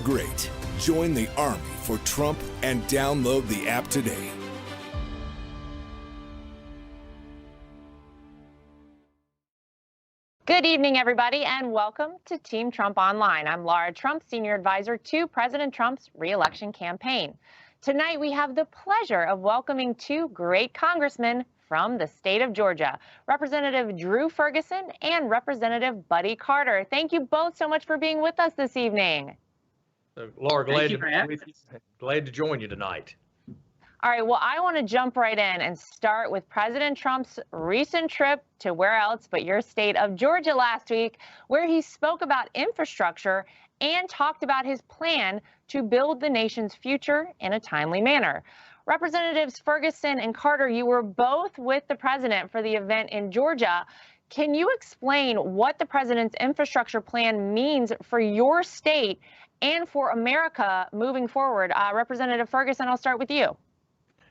great. Join the Army for Trump and download the app today. Good evening, everybody, and welcome to Team Trump Online. I'm Lara, Trump Senior Advisor to President Trump's re-election campaign. Tonight, we have the pleasure of welcoming two great congressmen from the state of Georgia, Representative Drew Ferguson and Representative Buddy Carter. Thank you both so much for being with us this evening. Laura, glad to join you tonight. All right, well, I want to jump right in and start with President Trump's recent trip to where else but your state of Georgia last week, where he spoke about infrastructure and talked about his plan to build the nation's future in a timely manner. Representatives Ferguson and Carter, you were both with the president for the event in Georgia. Can you explain what the president's infrastructure plan means for your state and for America moving forward? Representative Ferguson, I'll start with you.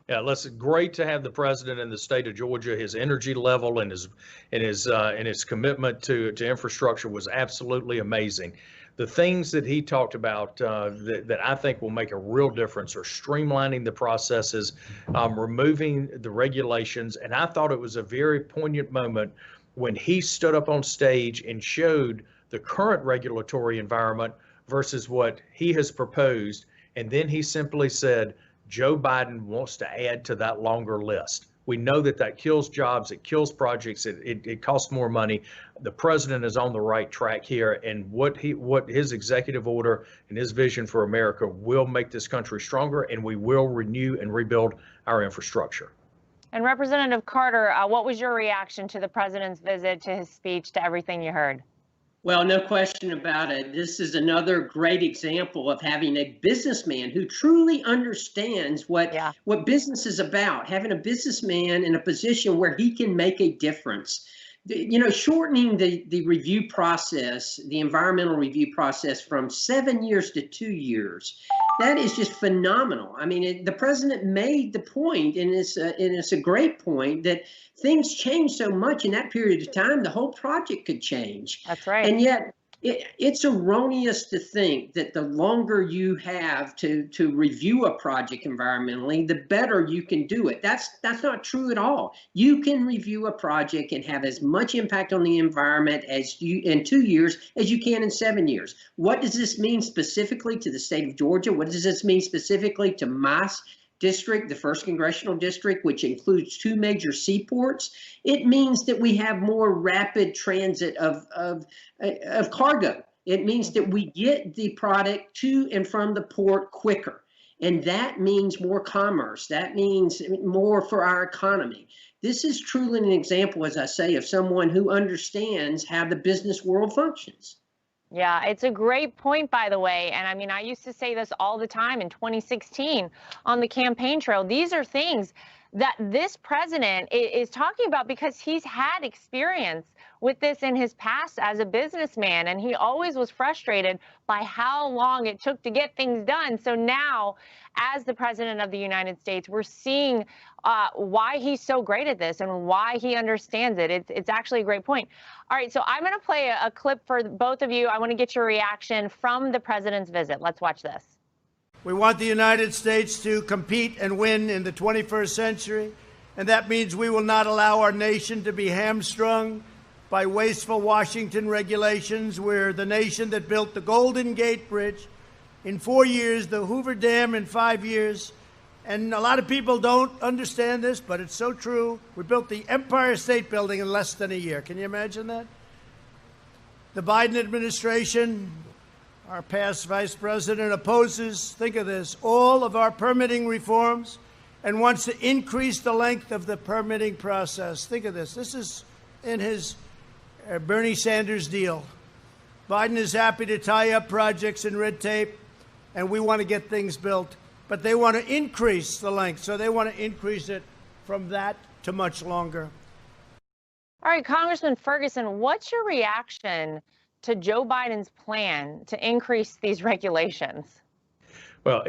Yeah, listen, great to have the president in the state of Georgia. His energy level and his commitment to infrastructure was absolutely amazing. The things that he talked about that I think will make a real difference are streamlining the processes, removing the regulations, and I thought it was a very poignant moment when he stood up on stage and showed the current regulatory environment versus what he has proposed, and then he simply said, Joe Biden wants to add to that longer list. We know that kills jobs, it kills projects, it costs more money. The president is on the right track here, and what his executive order and his vision for America will make this country stronger, and we will renew and rebuild our infrastructure. And Representative Carter, what was your reaction to the president's visit, to his speech, to everything you heard? Well, no question about it. This is another great example of having a businessman who truly understands what business is about, having a businessman in a position where he can make a difference. You know, shortening the review process, the environmental review process from 7 years to 2 years, that is just phenomenal. I mean, the president made the point, and it's a great point, that things change so much in that period of time, the whole project could change. That's right. And yet, it's erroneous to think that the longer you have to review a project environmentally, the better you can do it. That's not true at all. You can review a project and have as much impact on the environment in 2 years as you can in 7 years. What does this mean specifically to the state of Georgia? What does this mean specifically to my district, the 1st Congressional District, which includes 2 major seaports? It means that we have more rapid transit of cargo. It means that we get the product to and from the port quicker. And that means more commerce. That means more for our economy. This is truly an example, as I say, of someone who understands how the business world functions. Yeah, it's a great point, by the way. And I mean, I used to say this all the time in 2016 on the campaign trail. These are things that this president is talking about because he's had experience with this in his past as a businessman, and he always was frustrated by how long it took to get things done. So now, as the president of the United States, we're seeing why he's so great at this and why he understands it. It's actually a great point. All right, so I'm going to play a clip for both of you. I want to get your reaction from the president's visit. Let's watch this. We want the United States to compete and win in the 21st century, and that means we will not allow our nation to be hamstrung by wasteful Washington regulations. We're the nation that built the Golden Gate Bridge in 4 years, the Hoover Dam in 5 years, and a lot of people don't understand this, but it's so true. We built the Empire State Building in less than a year. Can you imagine that? The Biden administration, our past vice president, opposes, think of this, all of our permitting reforms and wants to increase the length of the permitting process. Think of this. This is in his Bernie Sanders deal. Biden is happy to tie up projects in red tape, and we want to get things built. But they want to increase the length, so they want to increase it from that to much longer. All right, Congressman Ferguson, what's your reaction to Joe Biden's plan to increase these regulations? Well,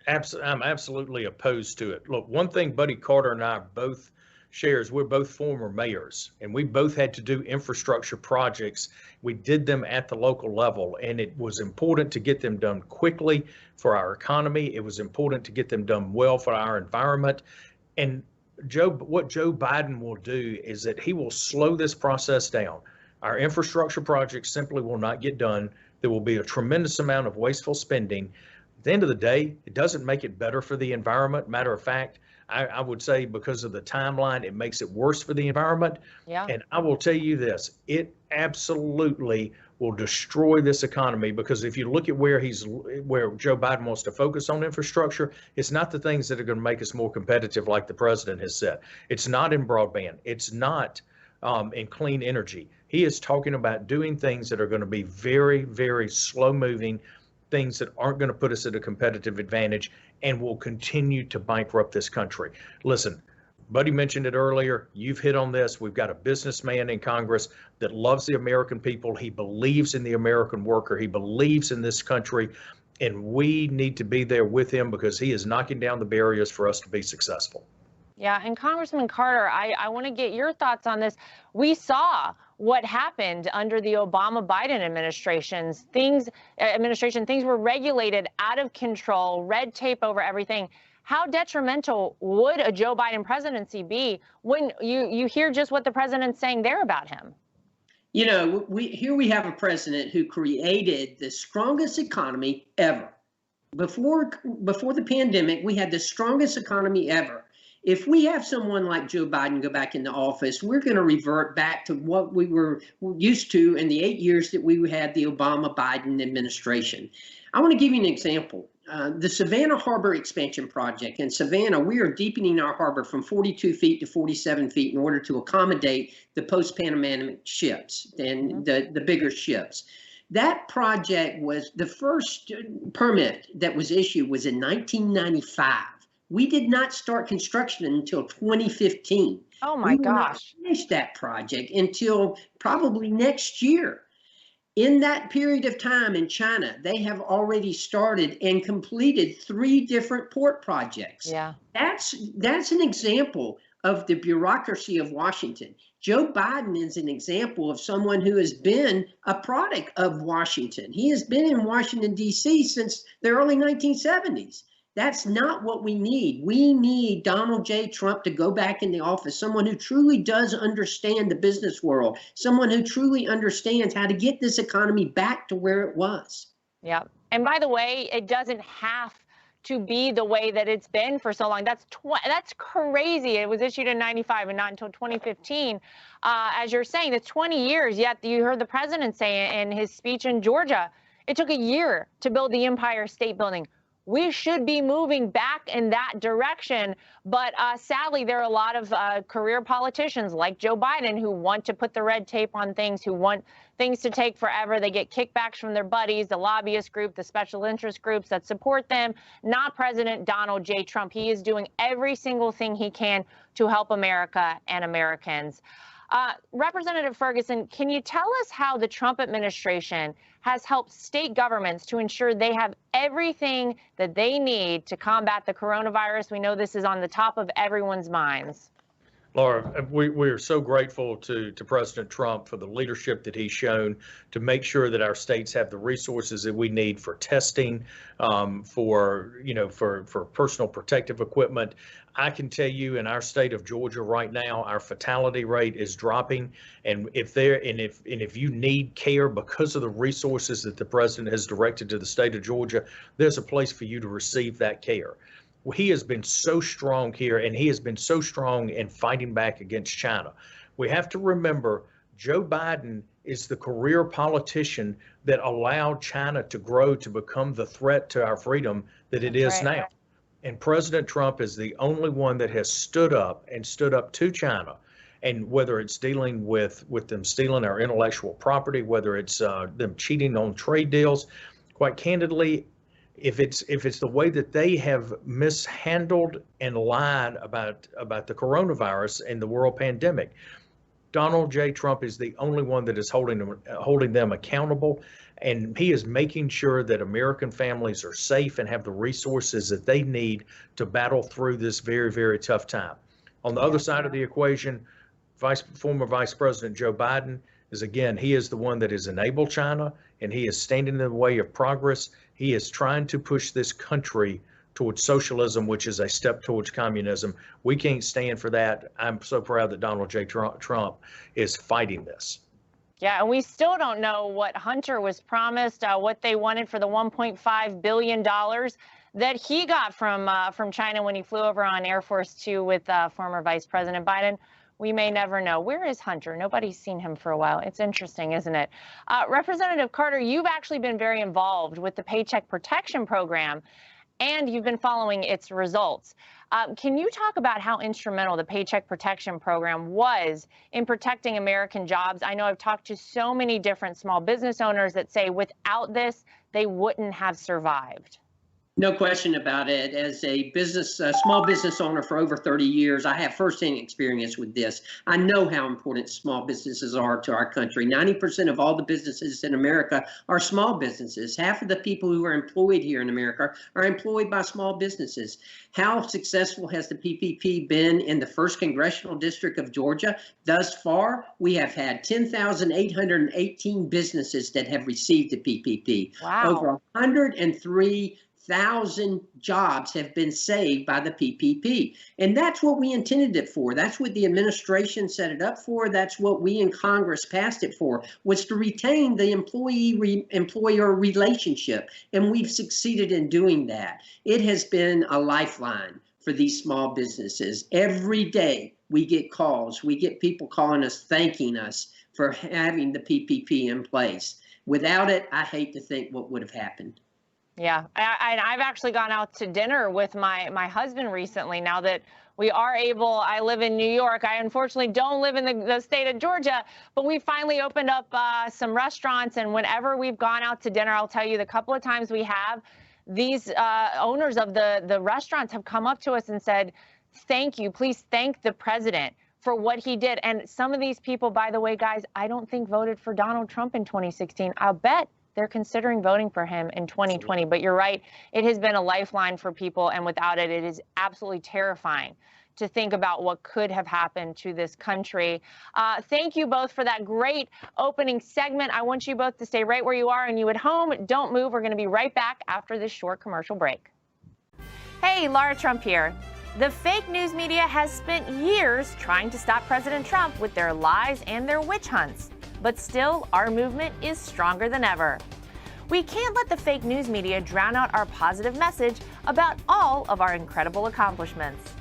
I'm absolutely opposed to it. Look, one thing Buddy Carter and I both Shares, we're both former mayors, and we both had to do infrastructure projects. We did them at the local level, and it was important to get them done quickly for our economy. It was important to get them done well for our environment. And what Joe Biden will do is that he will slow this process down. Our infrastructure projects simply will not get done. There will be a tremendous amount of wasteful spending. At the end of the day, it doesn't make it better for the environment. Matter of fact, I would say because of the timeline, it makes it worse for the environment. Yeah. And I will tell you this, it absolutely will destroy this economy, because if you look at where Joe Biden wants to focus on infrastructure, it's not the things that are going to make us more competitive like the president has said. It's not in broadband. It's not in clean energy. He is talking about doing things that are going to be very, very slow moving, things that aren't going to put us at a competitive advantage and will continue to bankrupt this country. Listen, Buddy mentioned it earlier. You've hit on this. We've got a businessman in Congress that loves the American people. He believes in the American worker. He believes in this country. And we need to be there with him because he is knocking down the barriers for us to be successful. Yeah, and Congressman Carter, I want to get your thoughts on this. We saw what happened under the Obama-Biden administrations. Things were regulated out of control, red tape over everything. How detrimental would a Joe Biden presidency be when you hear just what the president's saying there about him? You know, here we have a president who created the strongest economy ever. Before the pandemic, we had the strongest economy ever. If we have someone like Joe Biden go back into office, we're going to revert back to what we were used to in the 8 years that we had the Obama-Biden administration. I want to give you an example. The Savannah Harbor Expansion Project. In Savannah, we are deepening our harbor from 42 feet to 47 feet in order to accommodate the post-Panamanic ships and the bigger ships. That project was the first permit that was issued was in 1995. We did not start construction until 2015. Oh my gosh. We will not finish that project until probably next year. In that period of time in China, they have already started and completed 3 different port projects. Yeah. That's an example of the bureaucracy of Washington. Joe Biden is an example of someone who has been a product of Washington. He has been in Washington, D.C. since the early 1970s. That's not what we need. We need Donald J. Trump to go back in the office, someone who truly does understand the business world, someone who truly understands how to get this economy back to where it was. Yeah. And by the way, it doesn't have to be the way that it's been for so long. That's crazy. It was issued in 95 and not until 2015. As you're saying, it's 20 years. Yet you heard the president say in his speech in Georgia, it took a year to build the Empire State Building. We should be moving back in that direction. But sadly, there are a lot of career politicians like Joe Biden who want to put the red tape on things, who want things to take forever. They get kickbacks from their buddies, the lobbyist group, the special interest groups that support them, not President Donald J. Trump. He is doing every single thing he can to help America and Americans. Representative Ferguson, can you tell us how the Trump administration has helped state governments to ensure they have everything that they need to combat the coronavirus? We know this is on the top of everyone's minds. Lara, we are so grateful to President Trump for the leadership that he's shown to make sure that our states have the resources that we need for testing, for personal protective equipment. I can tell you in our state of Georgia right now, our fatality rate is dropping. And if you need care because of the resources that the president has directed to the state of Georgia, there's a place for you to receive that care. He has been so strong here, and he has been so strong in fighting back against China. We have to remember Joe Biden is the career politician that allowed China to grow to become the threat to our freedom that it is now. And President Trump is the only one that has stood up to China. And whether it's dealing with them stealing our intellectual property, whether it's them cheating on trade deals, quite candidly, if it's the way that they have mishandled and lied about the coronavirus and the world pandemic, Donald J. Trump is the only one that is holding them accountable, and he is making sure that American families are safe and have the resources that they need to battle through this very, very tough time. On the other side of the equation, former Vice President Joe Biden is, again, he is the one that has enabled China, and he is standing in the way of progress. He is trying to push this country towards socialism, which is a step towards communism. We can't stand for that. I'm so proud that Donald J. Trump is fighting this. Yeah, and we still don't know what Hunter was promised, what they wanted for the $1.5 billion that he got from China when he flew over on Air Force Two with former Vice President Biden. We may never know. Where is Hunter? Nobody's seen him for a while. It's interesting, isn't it? Representative Carter, you've actually been very involved with the Paycheck Protection Program, and you've been following its results. Can you talk about how instrumental the Paycheck Protection Program was in protecting American jobs? I know I've talked to so many different small business owners that say without this, they wouldn't have survived. No question about it. As a small business owner for over 30 years, I have firsthand experience with this. I know how important small businesses are to our country. 90% of all the businesses in America are small businesses. Half of the people who are employed here in America are employed by small businesses. How successful has the PPP been in the 1st Congressional District of Georgia? Thus far, we have had 10,818 businesses that have received the PPP. Wow. Over 103,000 jobs have been saved by the PPP. And that's what we intended it for. That's what the administration set it up for. That's what we in Congress passed it for, was to retain the employee-employer relationship. And we've succeeded in doing that. It has been a lifeline for these small businesses. Every day we get calls. We get people calling us, thanking us for having the PPP in place. Without it, I hate to think what would have happened. Yeah, I've actually gone out to dinner with my husband recently now that we are able. I live in New York. I unfortunately don't live in the state of Georgia, but we finally opened up some restaurants. And whenever we've gone out to dinner, I'll tell you the couple of times we have, these owners of the restaurants have come up to us and said, thank you. Please thank the president for what he did. And some of these people, by the way, guys, I don't think voted for Donald Trump in 2016. I'll bet they're considering voting for him in 2020. But you're right, it has been a lifeline for people, and without it, it is absolutely terrifying to think about what could have happened to this country. Thank you both for that great opening segment. I want you both to stay right where you are, and you at home, don't move. We're going to be right back after this short commercial break. Hey, Lara Trump here. The fake news media has spent years trying to stop President Trump with their lies and their witch hunts. But still, our movement is stronger than ever. We can't let the fake news media drown out our positive message about all of our incredible accomplishments.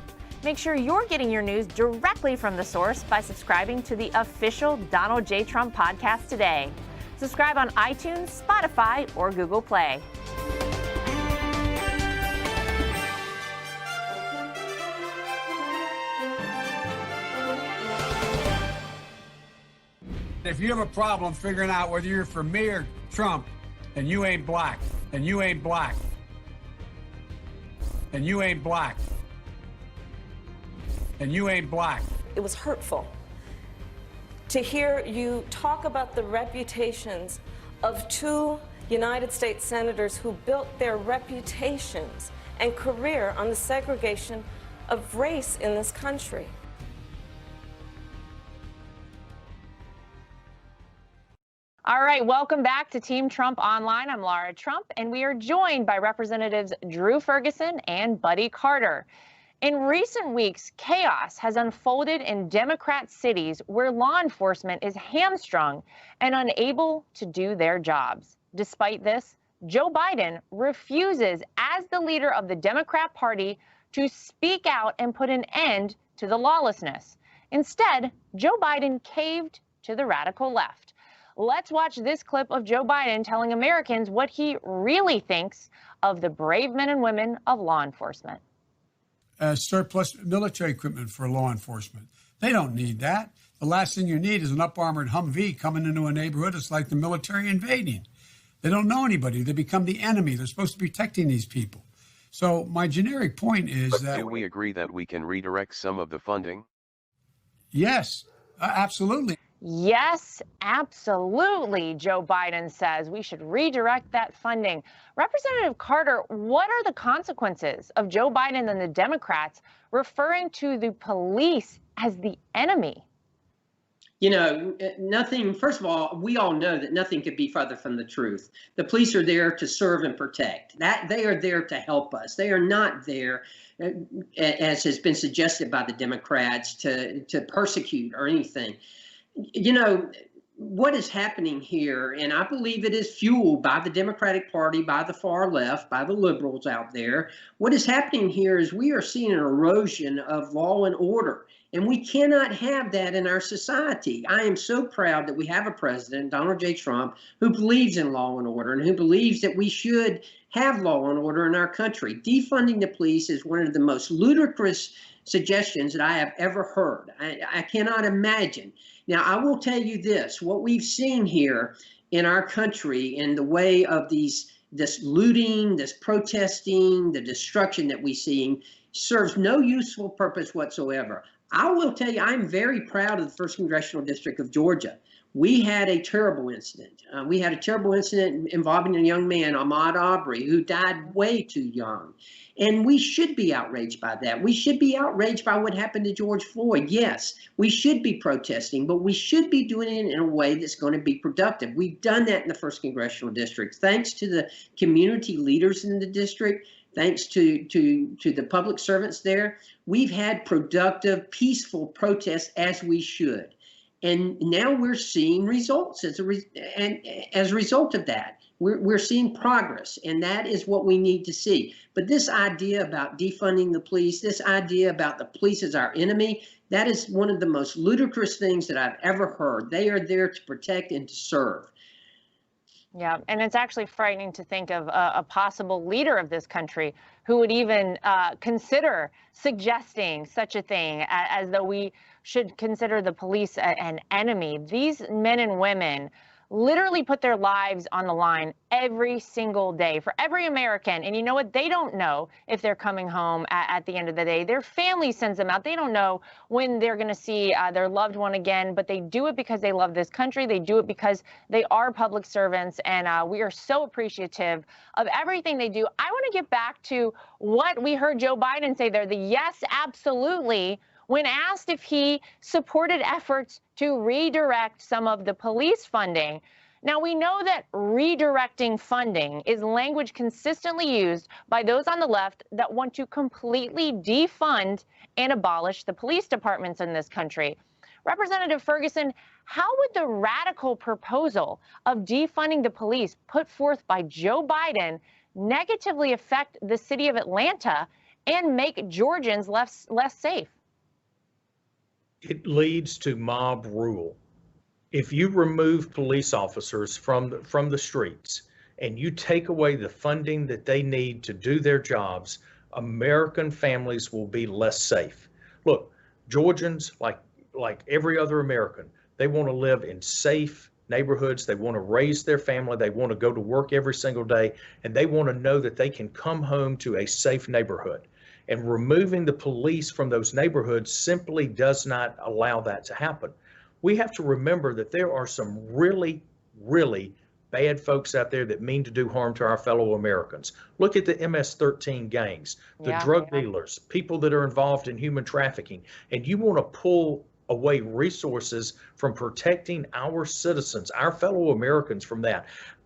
Make sure you're getting your news directly from the source by subscribing to the official Donald J. Trump podcast today. Subscribe on iTunes, Spotify, or Google Play. If you have a problem figuring out whether you're for me or Trump, and you ain't black, and you ain't black, and you ain't black, and you ain't black. It was hurtful to hear you talk about the reputations of two United States senators who built their reputations and career on the segregation of race in this country. All right, welcome back to Team Trump Online. I'm Lara Trump, and we are joined by Representatives Drew Ferguson and Buddy Carter. In recent weeks, chaos has unfolded in Democrat cities where law enforcement is hamstrung and unable to do their jobs. Despite this, Joe Biden refuses, as the leader of the Democrat Party, to speak out and put an end to the lawlessness. Instead, Joe Biden caved to the radical left. Let's watch this clip of Joe Biden telling Americans what he really thinks of the brave men and women of law enforcement. Surplus military equipment for law enforcement. They don't need that. The last thing you need is an up-armored Humvee coming into a neighborhood. It's like the military invading. They don't know anybody. They become the enemy. They're supposed to be protecting these people. So my generic point is that... Do we agree that we can redirect some of the funding? Yes, absolutely. Yes, absolutely, Joe Biden says we should redirect that funding. Representative Carter, what are the consequences of Joe Biden and the Democrats referring to the police as the enemy? You know, nothing, first of all, we all know that nothing could be further from the truth. The police are there to serve and protect. That they are there to help us. They are not there, as has been suggested by the Democrats, to persecute or anything. You know, what is happening here, and I believe it is fueled by the Democratic Party, by the far left, by the liberals out there. What is happening here is we are seeing an erosion of law and order, and we cannot have that in our society. I am so proud that we have a president, Donald J. Trump, who believes in law and order and who believes that we should have law and order in our country. Defunding the police is one of the most ludicrous suggestions that I have ever heard. I cannot imagine. Now, I will tell you this, what we've seen here in our country in the way of this looting, this protesting, the destruction that we've seen serves no useful purpose whatsoever. I will tell you, I'm very proud of the 1st Congressional District of Georgia. We had a terrible incident. We had a terrible incident involving a young man, Ahmaud Arbery, who died way too young. And we should be outraged by that. We should be outraged by what happened to George Floyd. Yes, we should be protesting, but we should be doing it in a way that's going to be productive. We've done that in the 1st Congressional District. Thanks to the community leaders in the district, thanks to the public servants there, we've had productive, peaceful protests as we should. And now we're seeing results as a result of that. We're seeing progress, and that is what we need to see. But this idea about defunding the police, this idea about the police as our enemy, that is one of the most ludicrous things that I've ever heard. They are there to protect and to serve. Yeah, and it's actually frightening to think of a possible leader of this country who would even consider suggesting such a thing as though we should consider the police an enemy. These men and women literally put their lives on the line every single day for every American. And you know what? They don't know if they're coming home at the end of the day. Their family sends them out. They don't know when they're going to see their loved one again, but they do it because they love this country. They do it because they are public servants. And we are so appreciative of everything they do. I want to get back to what we heard Joe Biden say there, the yes, absolutely, when asked if he supported efforts to redirect some of the police funding. Now, we know that redirecting funding is language consistently used by those on the left that want to completely defund and abolish the police departments in this country. Representative Ferguson, how would the radical proposal of defunding the police put forth by Joe Biden negatively affect the city of Atlanta and make Georgians less safe? It leads to mob rule. If you remove police officers from the streets and you take away the funding that they need to do their jobs, American families will be less safe. Look, Georgians, like every other American, they want to live in safe neighborhoods. They want to raise their family. They want to go to work every single day, and they want to know that they can come home to a safe neighborhood. And removing the police from those neighborhoods simply does not allow that to happen. We have to remember that there are some really, really bad folks out there that mean to do harm to our fellow Americans. Look at the MS-13 gangs, the drug dealers, people that are involved in human trafficking, and you want to pull away resources from protecting our citizens, our fellow Americans from that.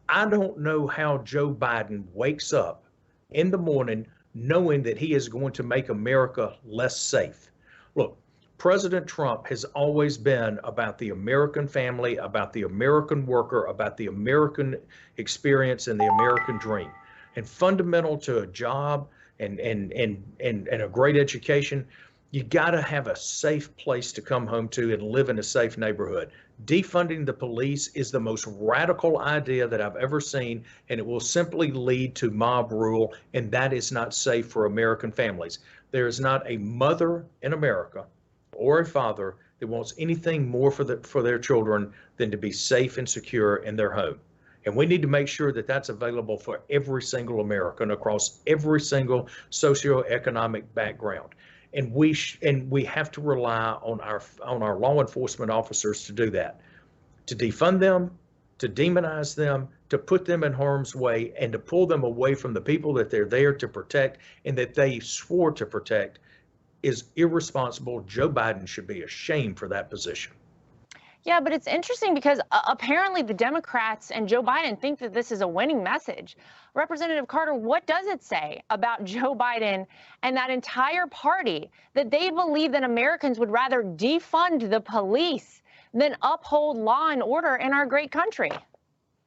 I don't know how Joe Biden wakes up in the morning knowing that he is going to make America less safe. Look, President Trump has always been about the American family, about the American worker, about the American experience and the American dream. And fundamental to a job and a great education, you got to have a safe place to come home to and live in a safe neighborhood. Defunding the police is the most radical idea that I've ever seen, and it will simply lead to mob rule, and that is not safe for American families. There is not a mother in America or a father that wants anything more for their children than to be safe and secure in their home. And we need to make sure that that's available for every single American across every single socioeconomic background. And we have to rely on our law enforcement officers to do that. to defund them, to demonize them, to put them in harm's way, and to pull them away from the people that they're there to protect and that they swore to protect is irresponsible. Joe Biden should be ashamed for that position. Yeah, but it's interesting because apparently the Democrats and Joe Biden think that this is a winning message. Representative Carter, what does it say about Joe Biden and that entire party that they believe that Americans would rather defund the police than uphold law and order in our great country?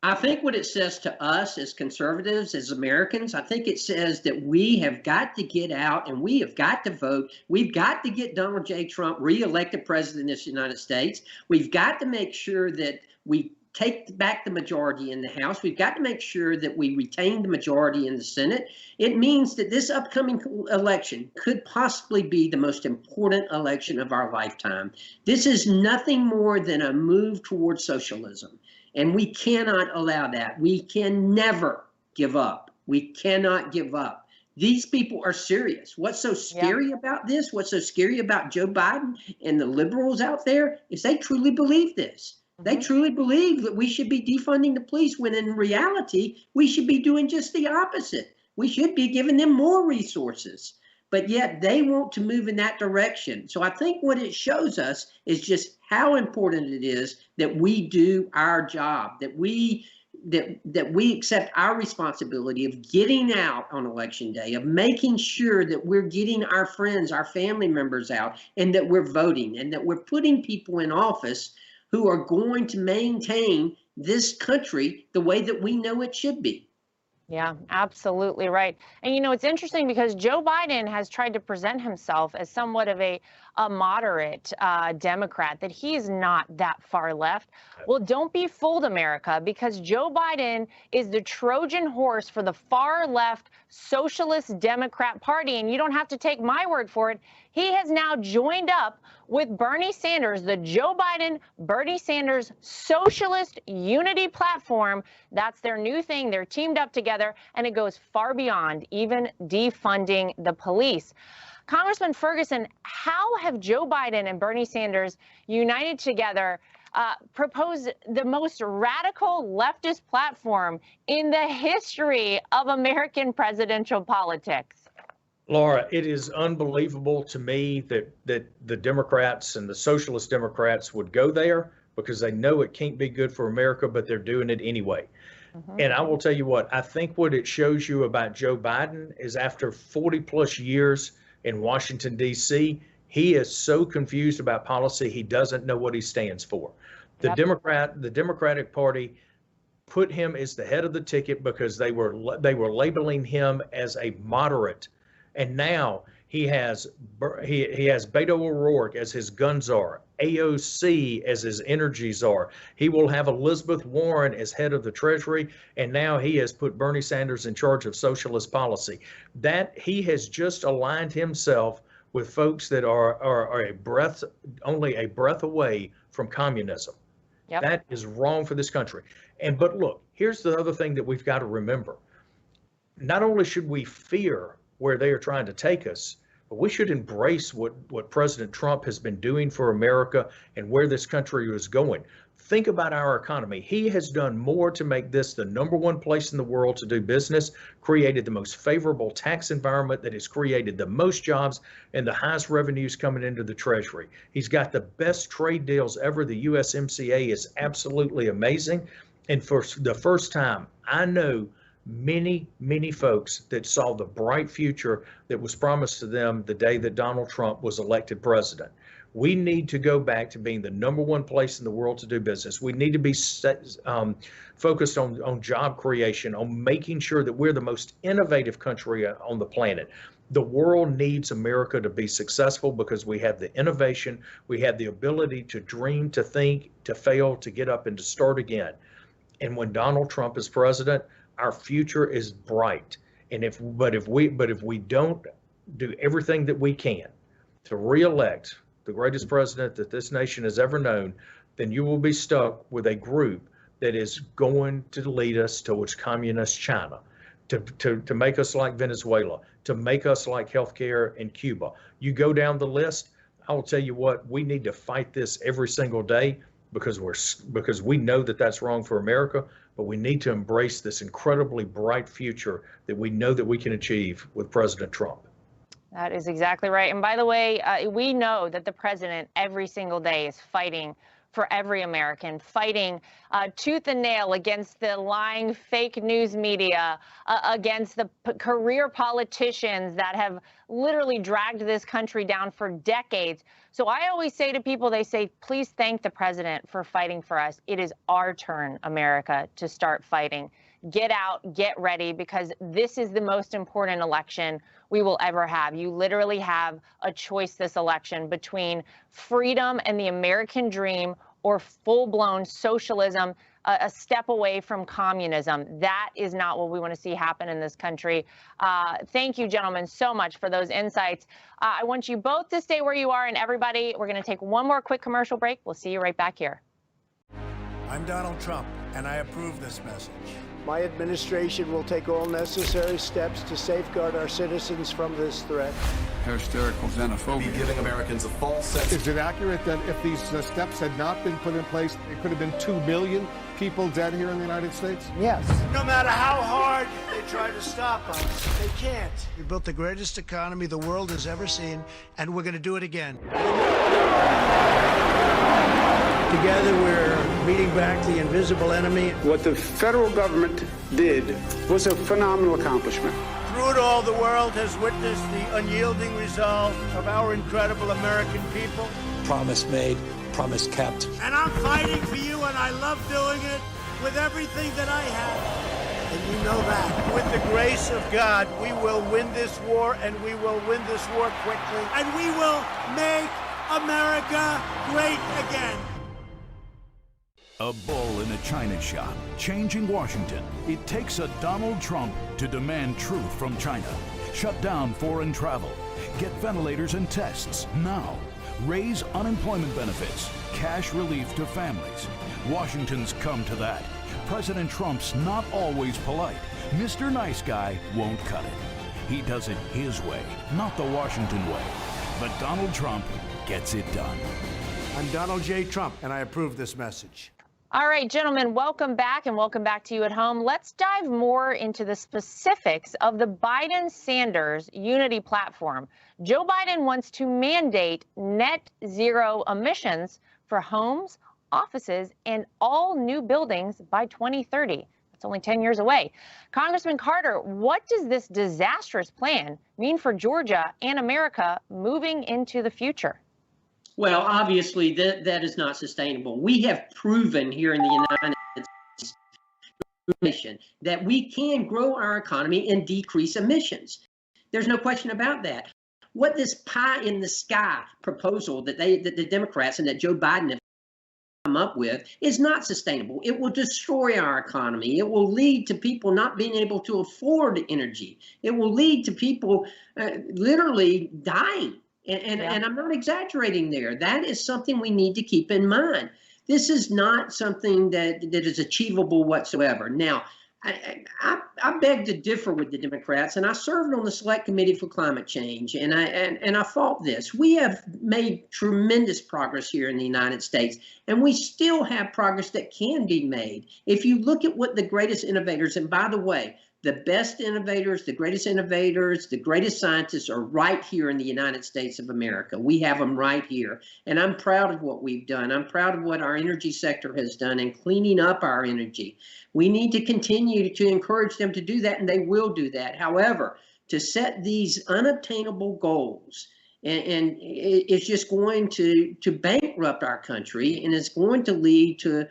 I think what it says to us as conservatives, as Americans, I think it says that we have got to get out and we have got to vote. We've got to get Donald J. Trump reelected president of the United States. We've got to make sure that we take back the majority in the House. We've got to make sure that we retain the majority in the Senate. It means that this upcoming election could possibly be the most important election of our lifetime. This is nothing more than a move towards socialism. And we cannot allow that. We can never give up. We cannot give up. These people are serious. What's so scary about this, what's so scary about Joe Biden and the liberals out there is they truly believe this. They truly believe that we should be defunding the police when in reality, we should be doing just the opposite. We should be giving them more resources. But yet they want to move in that direction. So I think what it shows us is just how important it is that we do our job, that we accept our responsibility of getting out on election day, of making sure that we're getting our friends, our family members out, and that we're voting, and that we're putting people in office who are going to maintain this country the way that we know it should be. Yeah, absolutely right. And, you know, it's interesting because Joe Biden has tried to present himself as somewhat of a moderate Democrat, that he is not that far left. Well, don't be fooled, America, because Joe Biden is the Trojan horse for the far left Socialist Democrat Party. And you don't have to take my word for it. He has now joined up with Bernie Sanders, the Joe Biden, Bernie Sanders Socialist Unity Platform. That's their new thing. They're teamed up together, and it goes far beyond even defunding the police. Congressman Ferguson, how have Joe Biden and Bernie Sanders united together proposed the most radical leftist platform in the history of American presidential politics? Laura, it is unbelievable to me that the Democrats and the Socialist Democrats would go there because they know it can't be good for America, but they're doing it anyway. And I will tell you what, I think what it shows you about Joe Biden is after 40 plus years in Washington, D.C., he is so confused about policy, he doesn't know what he stands for. The Democratic Party put him as the head of the ticket because they were labeling him as a moderate. And now he has Beto O'Rourke as his gun czar, AOC as his energy czar. He will have Elizabeth Warren as head of the Treasury, and now he has put Bernie Sanders in charge of socialist policy. That he has just aligned himself with folks that are only a breath away from communism. That is wrong for this country. But look, here's the other thing that we've got to remember. Not only should we fear where they are trying to take us, but we should embrace what President Trump has been doing for America and where this country is going. Think about our economy. He has done more to make this the #1 place in the world to do business, created the most favorable tax environment that has created the most jobs and the highest revenues coming into the Treasury. He's got the best trade deals ever. The USMCA is absolutely amazing. And for the first time, I know many, many folks that saw the bright future that was promised to them the day that Donald Trump was elected president. We need to go back to being the #1 place in the world to do business. We need to be focused on job creation, on making sure that we're the most innovative country on the planet. The world needs America to be successful because we have the innovation, we have the ability to dream, to think, to fail, to get up and to start again. And when Donald Trump is president, our future is bright. And if we don't do everything that we can to reelect the greatest president that this nation has ever known, then you will be stuck with a group that is going to lead us towards communist China, to make us like Venezuela, to make us like healthcare in Cuba. You go down the list, I will tell you what, we need to fight this every single day. because we know that that's wrong for America, but we need to embrace this incredibly bright future that we know that we can achieve with President Trump. That is exactly right. And by the way, we know that the president every single day is fighting for every American, fighting tooth and nail against the lying fake news media, against the career politicians that have literally dragged this country down for decades. So I always say to people, they say, please thank the president for fighting for us. It is our turn, America, to start fighting. Get out, get ready, because this is the most important election we will ever have. You literally have a choice this election between freedom and the American dream or full-blown socialism, a step away from communism. That is not what we want to see happen in this country. Thank you, gentlemen, so much for those insights. I want you both to stay where you are, and everybody, we're going to take one more quick commercial break. We'll see you right back here. I'm Donald Trump, and I approve this message. My administration will take all necessary steps to safeguard our citizens from this threat. Hysterical xenophobia. Giving Americans a false sense. Is it accurate that if these steps had not been put in place, it could have been 2 million people dead here in the United States? Yes. No matter how hard they try to stop us, they can't. We built the greatest economy the world has ever seen, and we're going to do it again. Together, we're beating back the invisible enemy. What the federal government did was a phenomenal accomplishment. Through it all, the world has witnessed the unyielding resolve of our incredible American people. Promise made, promise kept. And I'm fighting for you, and I love doing it with everything that I have. And you know that. With the grace of God, we will win this war, and we will win this war quickly. And we will make America great again. A bull in a china shop, changing Washington. It takes a Donald Trump to demand truth from China. Shut down foreign travel. Get ventilators and tests now. Raise unemployment benefits. Cash relief to families. Washington's come to that. President Trump's not always polite. Mr. Nice Guy won't cut it. He does it his way, not the Washington way. But Donald Trump gets it done. I'm Donald J. Trump, and I approve this message. All right, gentlemen, welcome back, and welcome back to you at home. Let's dive more into the specifics of the Biden-Sanders unity platform. Joe Biden wants to mandate net zero emissions for homes, offices, and all new buildings by 2030. That's only 10 years away. Congressman Carter, what does this disastrous plan mean for Georgia and America moving into the future? Well, obviously, that is not sustainable. We have proven here in the United States that we can grow our economy and decrease emissions. There's no question about that. What this pie in the sky proposal that the Democrats and that Joe Biden have come up with is not sustainable. It will destroy our economy. It will lead to people not being able to afford energy. It will lead to people literally dying. And I'm not exaggerating there. That is something we need to keep in mind. This is not something that is achievable whatsoever. Now, I beg to differ with the Democrats, and I served on the Select Committee for Climate Change, and I fought this. We have made tremendous progress here in the United States, and we still have progress that can be made. If you look at what the greatest innovators, and by the way, the best innovators, the greatest scientists are right here in the United States of America. We have them right here. And I'm proud of what we've done. I'm proud of what our energy sector has done in cleaning up our energy. We need to continue to encourage them to do that, and they will do that. However, to set these unobtainable goals, and it's just going to bankrupt our country, and it's going to lead to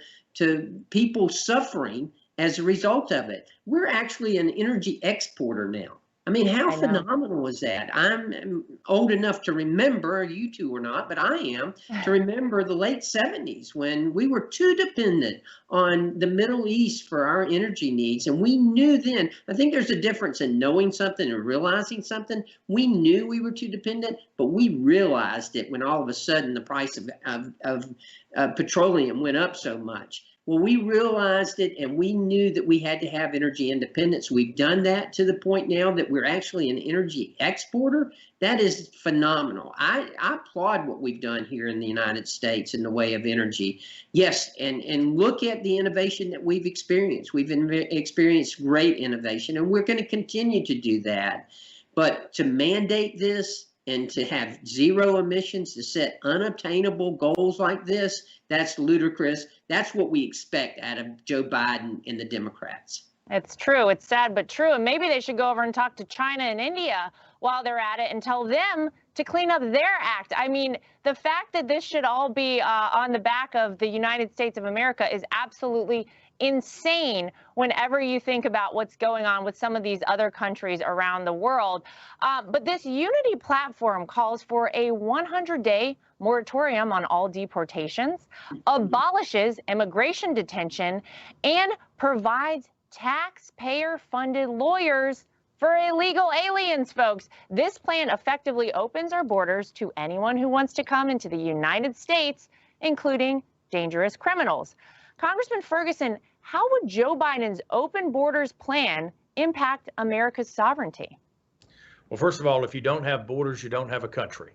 people suffering as a result of it. We're actually an energy exporter now. I mean, how phenomenal is that? I'm old enough to remember, you two are not, but I am, to remember the late 70s when we were too dependent on the Middle East for our energy needs. And we knew then, I think there's a difference in knowing something and realizing something. We knew we were too dependent, but we realized it when all of a sudden the price of petroleum went up so much. Well, we realized it, and we knew that we had to have energy independence. We've done that to the point now that we're actually an energy exporter. That is phenomenal. I applaud what we've done here in the United States in the way of energy. Yes, and look at the innovation that we've experienced. We've experienced great innovation, and we're going to continue to do that. But to mandate this and to have zero emissions, to set unobtainable goals like this, that's ludicrous. That's what we expect out of Joe Biden and the Democrats. It's true. It's sad, but true. And maybe they should go over and talk to China and India while they're at it and tell them to clean up their act. I mean, the fact that this should all be on the back of the United States of America is absolutely insane whenever you think about what's going on with some of these other countries around the world. But this unity platform calls for a 100-day moratorium on all deportations, abolishes immigration detention, and provides taxpayer-funded lawyers for illegal aliens, folks. This plan effectively opens our borders to anyone who wants to come into the United States, including dangerous criminals. Congressman Ferguson, how would Joe Biden's open borders plan impact America's sovereignty? Well, first of all, if you don't have borders, you don't have a country.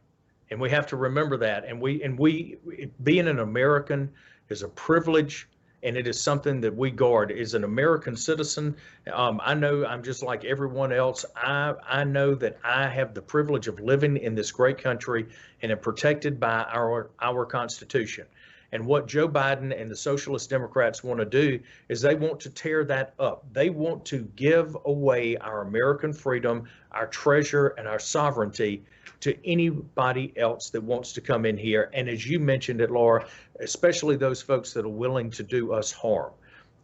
And we have to remember that. And we being an American is a privilege, and it is something that we guard. As an American citizen, I know I'm just like everyone else. I know that I have the privilege of living in this great country and am protected by our Constitution. And what Joe Biden and the Socialist Democrats want to do is they want to tear that up. They want to give away our American freedom, our treasure, and our sovereignty to anybody else that wants to come in here. And as you mentioned it, Laura, especially those folks that are willing to do us harm.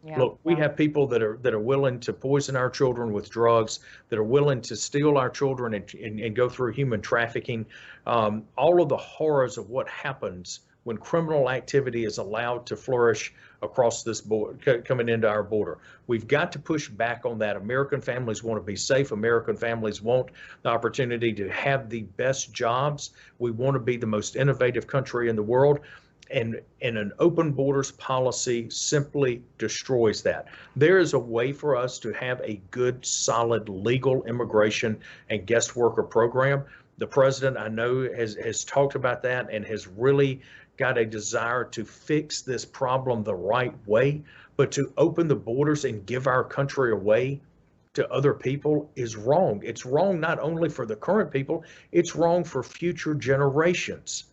Yeah, look, we have people that are willing to poison our children with drugs, that are willing to steal our children and go through human trafficking. All of the horrors of what happens when criminal activity is allowed to flourish across this border, coming into our border. We've got to push back on that. American families want to be safe. American families want the opportunity to have the best jobs. We want to be the most innovative country in the world. And an open borders policy simply destroys that. There is a way for us to have a good, solid, legal immigration and guest worker program. The president, I know, has talked about that and has really got a desire to fix this problem the right way, but to open the borders and give our country away to other people is wrong. It's wrong not only for the current people, it's wrong for future generations.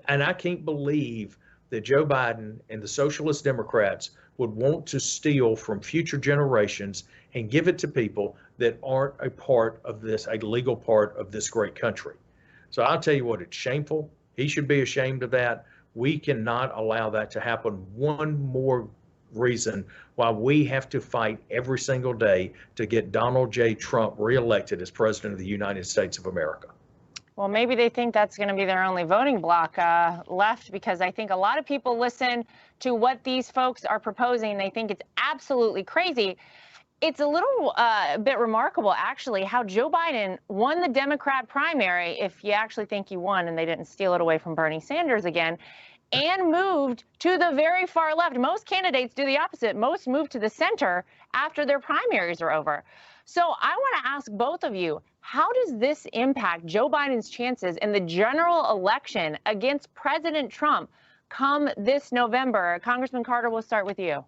And I can't believe that Joe Biden and the Socialist Democrats would want to steal from future generations and give it to people that aren't a part of this, a legal part of this great country. So I'll tell you what, it's shameful. He should be ashamed of that. We cannot allow that to happen. One more reason why we have to fight every single day to get Donald J. Trump reelected as president of the United States of America. Well, maybe they think that's going to be their only voting block left, because I think a lot of people listen to what these folks are proposing. They think it's absolutely crazy. It's a little bit remarkable, actually, how Joe Biden won the Democrat primary, if you actually think he won and they didn't steal it away from Bernie Sanders again, and moved to the very far left. Most candidates do the opposite. Most move to the center after their primaries are over. So I want to ask both of you, how does this impact Joe Biden's chances in the general election against President Trump come this November? Congressman Carter, we'll start with you.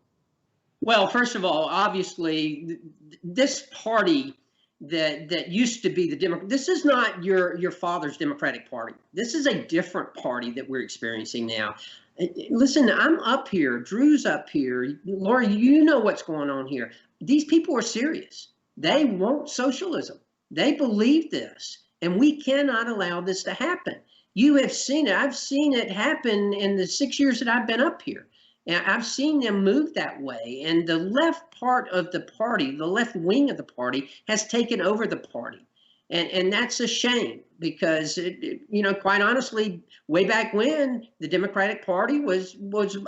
Well, first of all, obviously, this party that used to be the Democrat, this is not your father's Democratic Party. This is a different party that we're experiencing now. Listen, I'm up here, Drew's up here, Laura, you know what's going on here. These people are serious. They want socialism. They believe this, and we cannot allow this to happen. You have seen it. I've seen it happen in the 6 years that I've been up here. And I've seen them move that way. And the left part of the party, the left wing of the party, has taken over the party. And that's a shame, because, quite honestly, way back when, the Democratic Party was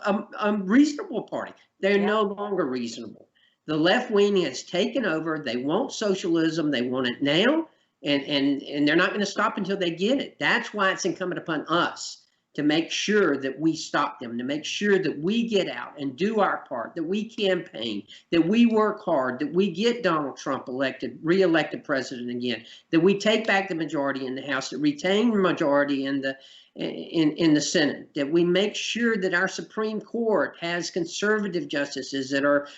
a reasonable party. They're no longer reasonable. The left wing has taken over. They want socialism. They want it now. And they're not going to stop until they get it. That's why it's incumbent upon us to make sure that we stop them, to make sure that we get out and do our part, that we campaign, that we work hard, that we get Donald Trump re-elected president again, that we take back the majority in the House, that retain the majority in the Senate, that we make sure that our Supreme Court has conservative justices that are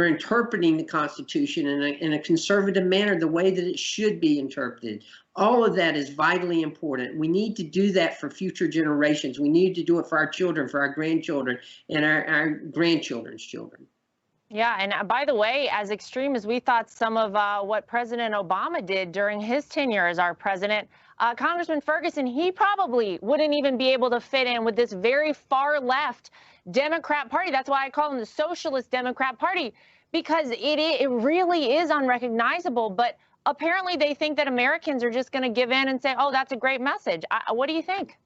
interpreting the Constitution in a conservative manner, the way that it should be interpreted. All of that is vitally important. We need to do that for future generations. We need to do it for our children, for our grandchildren, and our grandchildren's children. Yeah, and by the way, as extreme as we thought some of what President Obama did during his tenure as our president, Congressman Ferguson, he probably wouldn't even be able to fit in with this very far left Democrat Party. That's why I call them the Socialist Democrat Party, because it really is unrecognizable. But apparently they think that Americans are just going to give in and say, oh, that's a great message. What do you think?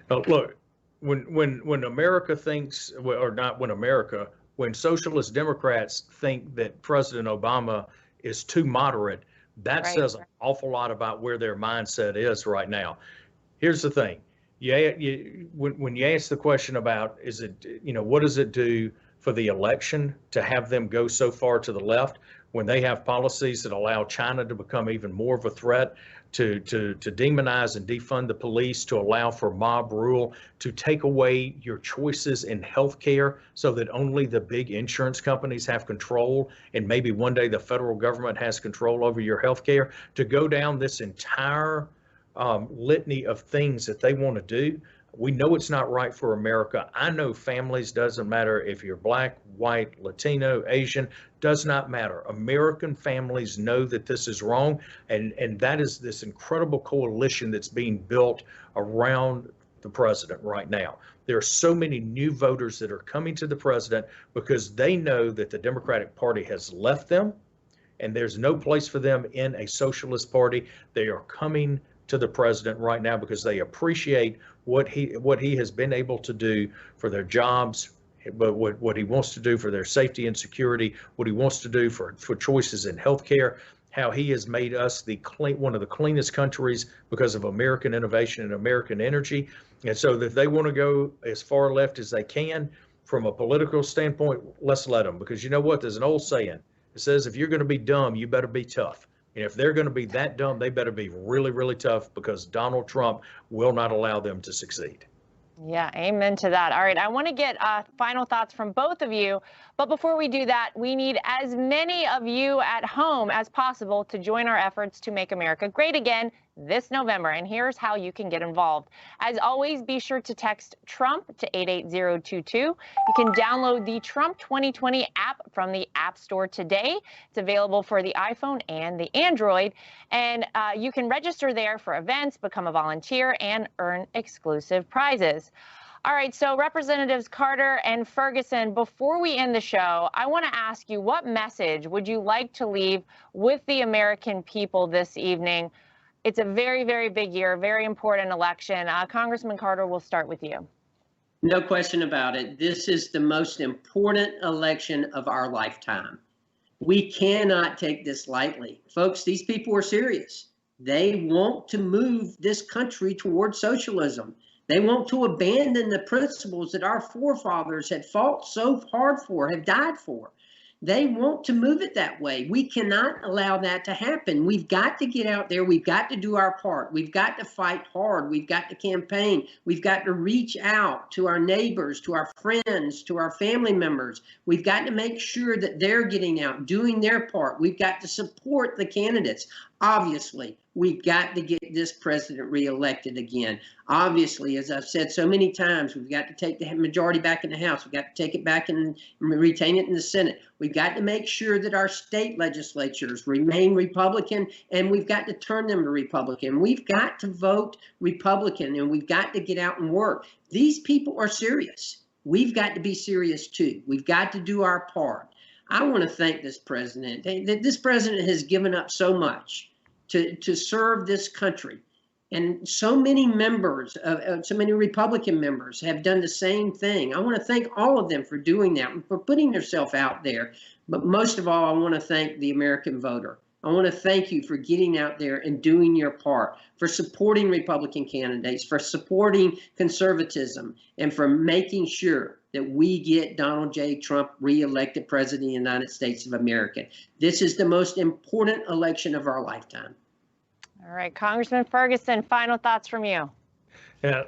Look, when America thinks, or not when America, when socialist Democrats think that President Obama is too moderate, that says an awful lot about where their mindset is right now. Here's the thing. When you ask the question about, is it, what does it do for the election to have them go so far to the left when they have policies that allow China to become even more of a threat, to demonize and defund the police, to allow for mob rule, to take away your choices in healthcare so that only the big insurance companies have control, and maybe one day the federal government has control over your healthcare, to go down this entire litany of things that they want to do. We know it's not right for America. I know families, doesn't matter if you're black, white, Latino, Asian, does not matter. American families know that this is wrong, and that is this incredible coalition that's being built around the president right now. There are so many new voters that are coming to the president because they know that the Democratic Party has left them, and there's no place for them in a socialist party. They are coming to the president right now because they appreciate what he has been able to do for their jobs, but what he wants to do for their safety and security, what he wants to do for choices in healthcare, how he has made us one of the cleanest countries because of American innovation and American energy. And so if they want to go as far left as they can from a political standpoint, let's let them, because you know what? There's an old saying. It says, if you're going to be dumb, you better be tough. And if they're going to be that dumb, they better be really, really tough, because Donald Trump will not allow them to succeed. Yeah, amen to that. All right, I want to get final thoughts from both of you. But before we do that, we need as many of you at home as possible to join our efforts to make America great again this November. And here's how you can get involved. As always, be sure to text Trump to 88022. You can download the Trump 2020 app from the App Store today. It's available for the iPhone and the Android. And you can register there for events, become a volunteer, and earn exclusive prizes. All right, so Representatives Carter and Ferguson, before we end the show, I want to ask you, what message would you like to leave with the American people this evening? It's a very, very big year, very important election. Congressman Carter, we'll start with you. No question about it. This is the most important election of our lifetime. We cannot take this lightly. Folks, these people are serious. They want to move this country toward socialism. They want to abandon the principles that our forefathers had fought so hard for, have died for. They want to move it that way. We cannot allow that to happen. We've got to get out there. We've got to do our part. We've got to fight hard. We've got to campaign. We've got to reach out to our neighbors, to our friends, to our family members. We've got to make sure that they're getting out, doing their part. We've got to support the candidates. Obviously, we've got to get this president reelected again. Obviously, as I've said so many times, we've got to take the majority back in the House. We've got to take it back and retain it in the Senate. We've got to make sure that our state legislatures remain Republican, and we've got to turn them to Republican. We've got to vote Republican, and we've got to get out and work. These people are serious. We've got to be serious, too. We've got to do our part. I want to thank this president. This president has given up so much to serve this country. And so many members, so many Republican members have done the same thing. I want to thank all of them for doing that and for putting themselves out there. But most of all, I want to thank the American voter. I want to thank you for getting out there and doing your part, for supporting Republican candidates, for supporting conservatism, and for making sure that we get Donald J. Trump reelected President of the United States of America. This is the most important election of our lifetime. All right, Congressman Ferguson, final thoughts from you. Yeah,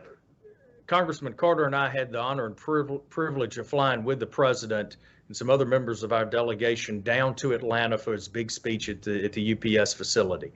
Congressman Carter and I had the honor and privilege of flying with the president and some other members of our delegation down to Atlanta for his big speech at the UPS facility.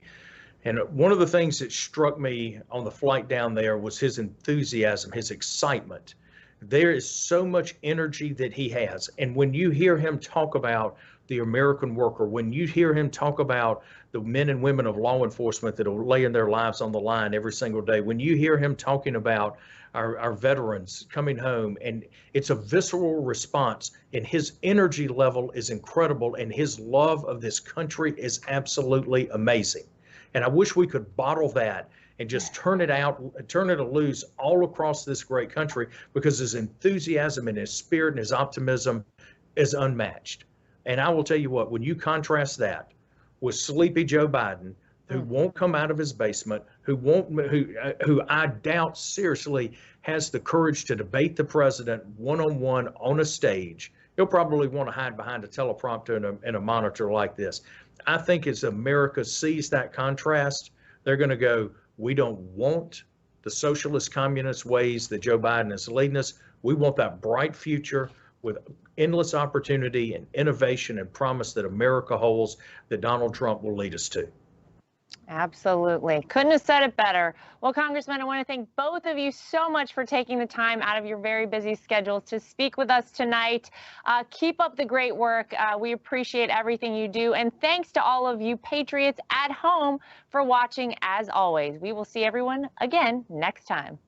And one of the things that struck me on the flight down there was his enthusiasm, his excitement. There is so much energy that he has. And when you hear him talk about the American worker, when you hear him talk about the men and women of law enforcement that are laying their lives on the line every single day, when you hear him talking about our veterans coming home, and it's a visceral response, and his energy level is incredible, and his love of this country is absolutely amazing. And I wish we could bottle that and just turn it loose all across this great country, because his enthusiasm and his spirit and his optimism is unmatched. And I will tell you what, when you contrast that with sleepy Joe Biden, who won't come out of his basement, who I doubt seriously has the courage to debate the president one-on-one on a stage. He'll probably want to hide behind a teleprompter and a monitor like this. I think as America sees that contrast, they're going to go, we don't want the socialist communist ways that Joe Biden is leading us. We want that bright future with endless opportunity and innovation and promise that America holds, that Donald Trump will lead us to. Absolutely. Couldn't have said it better. Well, Congressman, I want to thank both of you so much for taking the time out of your very busy schedules to speak with us tonight. Keep up the great work. We appreciate everything you do. And thanks to all of you patriots at home for watching as always. We will see everyone again next time.